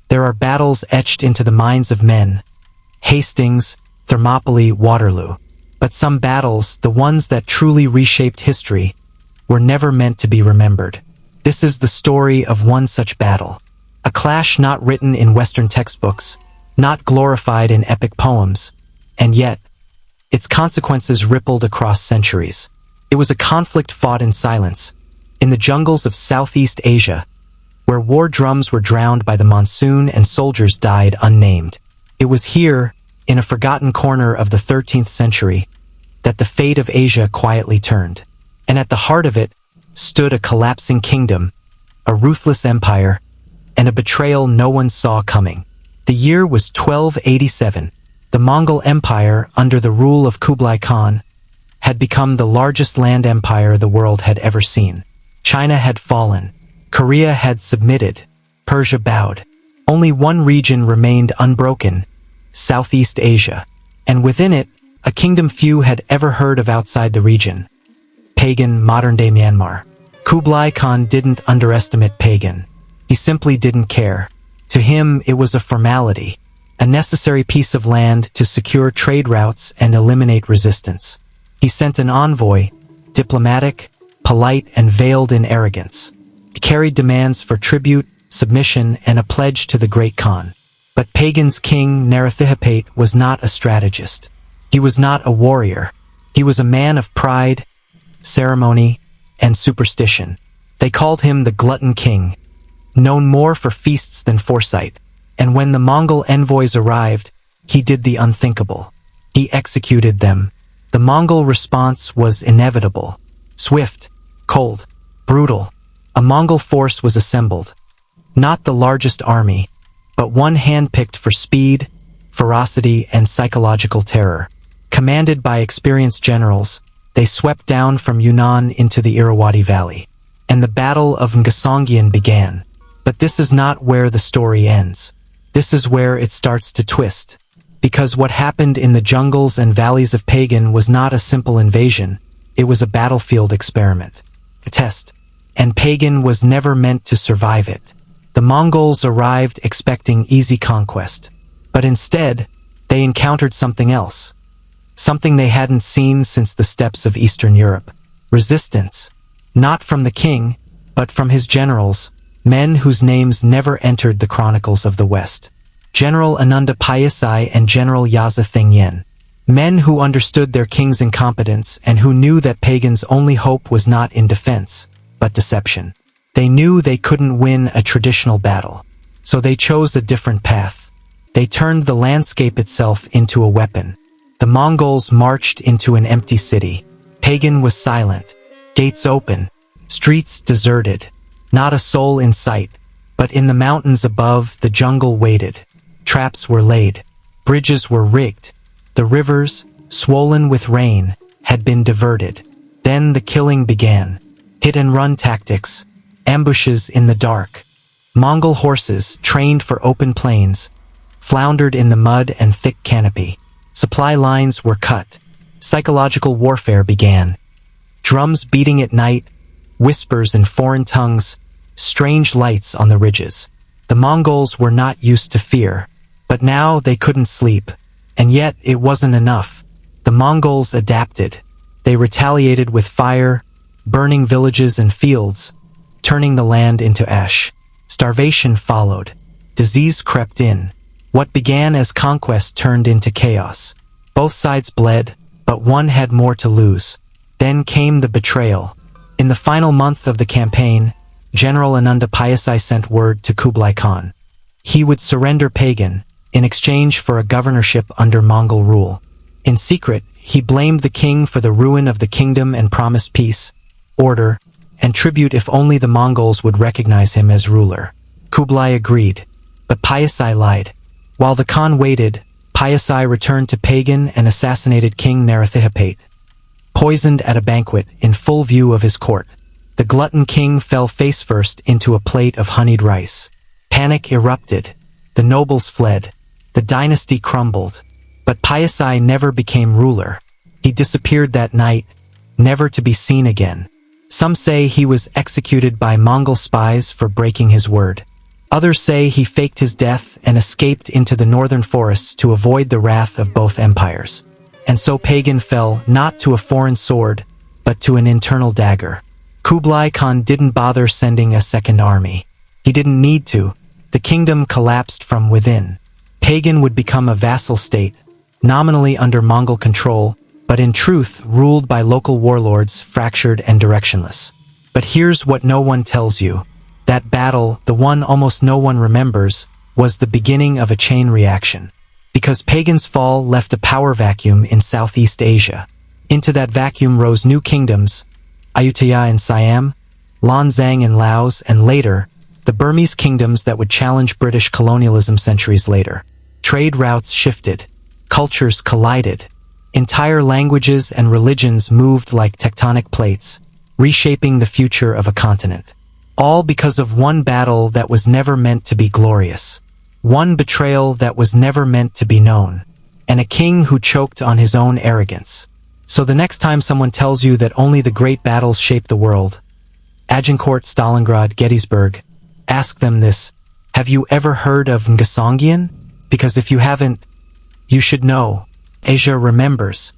There are battles etched into the minds of men: Hastings, Thermopylae, Waterloo. But some battles, the ones that truly reshaped history, were never meant to be remembered. This is the story of one such battle. A clash not written in Western textbooks, not glorified in epic poems, and yet, its consequences rippled across centuries. It was a conflict fought in silence, in the jungles of Southeast Asia, where war drums were drowned by the monsoon and soldiers died unnamed. It was here, in a forgotten corner of the 13th century, that the fate of Asia quietly turned. And at the heart of it stood a collapsing kingdom, a ruthless empire, and a betrayal no one saw coming. The year was 1287. The Mongol Empire, under the rule of Kublai Khan, had become the largest land empire the world had ever seen. China had fallen. Korea had submitted. Persia bowed. Only one region remained unbroken: Southeast Asia. And within it, a kingdom few had ever heard of outside the region: Pagan, modern-day Myanmar. Kublai Khan didn't underestimate Pagan. He simply didn't care. To him, it was a formality, a necessary piece of land to secure trade routes and eliminate resistance. He sent an envoy, diplomatic, polite, and veiled in arrogance. He carried demands for tribute, submission, and a pledge to the great Khan. But Pagan's king, Naruthihipate, was not a strategist. He was not a warrior. He was a man of pride, ceremony, and superstition. They called him the Glutton King, known more for feasts than foresight. And when the Mongol envoys arrived, he did the unthinkable. He executed them. The Mongol response was inevitable: swift, cold, brutal. A Mongol force was assembled. Not the largest army, but one handpicked for speed, ferocity, and psychological terror. Commanded by experienced generals, they swept down from Yunnan into the Irrawaddy Valley. And the Battle of Ngasaunggyan began. But this is not where the story ends. This is where it starts to twist. Because what happened in the jungles and valleys of Pagan was not a simple invasion. It was a battlefield experiment, a test. And Pagan was never meant to survive it. The Mongols arrived expecting easy conquest. But instead, they encountered something else. Something they hadn't seen since the steppes of Eastern Europe. Resistance. Not from the king, but from his generals, men whose names never entered the chronicles of the West. General Ananda Payasai and General Yaza Thingyen. Men who understood their king's incompetence and who knew that Pagan's only hope was not in defense, but deception. They knew they couldn't win a traditional battle, so they chose a different path. They turned the landscape itself into a weapon. The Mongols marched into an empty city. Pagan was silent, gates open, streets deserted. Not a soul in sight, but in the mountains above, the jungle waited. Traps were laid, bridges were rigged, the rivers, swollen with rain, had been diverted. Then the killing began. Hit-and-run tactics, ambushes in the dark. Mongol horses, trained for open plains, floundered in the mud and thick canopy. Supply lines were cut. Psychological warfare began. Drums beating at night, whispers in foreign tongues, strange lights on the ridges. The Mongols were not used to fear, but now they couldn't sleep. And yet it wasn't enough. The Mongols adapted. They retaliated with fire, burning villages and fields, turning the land into ash. Starvation followed. Disease crept in. What began as conquest turned into chaos. Both sides bled, but one had more to lose. Then came the betrayal. In the final month of the campaign, General Ananda Payasai sent word to Kublai Khan. He would surrender Pagan in exchange for a governorship under Mongol rule. In secret, he blamed the king for the ruin of the kingdom and promised peace, order, and tribute if only the Mongols would recognize him as ruler. Kublai agreed, but Payasai lied. While the Khan waited, Payasai returned to Pagan and assassinated King Naruthihipate, poisoned at a banquet in full view of his court. The glutton king fell face first into a plate of honeyed rice. Panic erupted. The nobles fled. The dynasty crumbled. But Payasai never became ruler. He disappeared that night, never to be seen again. Some say he was executed by Mongol spies for breaking his word. Others say he faked his death and escaped into the northern forests to avoid the wrath of both empires. And so Pagan fell not to a foreign sword, but to an internal dagger. Kublai Khan didn't bother sending a second army. He didn't need to. The kingdom collapsed from within. Pagan would become a vassal state, nominally under Mongol control, but in truth ruled by local warlords, fractured and directionless. But here's what no one tells you. That battle, the one almost no one remembers, was the beginning of a chain reaction. Because Pagan's fall left a power vacuum in Southeast Asia. Into that vacuum rose new kingdoms, Ayutthaya and Siam, Lanzang and Laos, and later, the Burmese kingdoms that would challenge British colonialism centuries later. Trade routes shifted. Cultures collided. Entire languages and religions moved like tectonic plates, reshaping the future of a continent. All because of one battle that was never meant to be glorious. One betrayal that was never meant to be known. And a king who choked on his own arrogance. So the next time someone tells you that only the great battles shape the world, Agincourt, Stalingrad, Gettysburg, ask them this: have you ever heard of Ngasaunggyan? Because if you haven't, you should know. Asia remembers.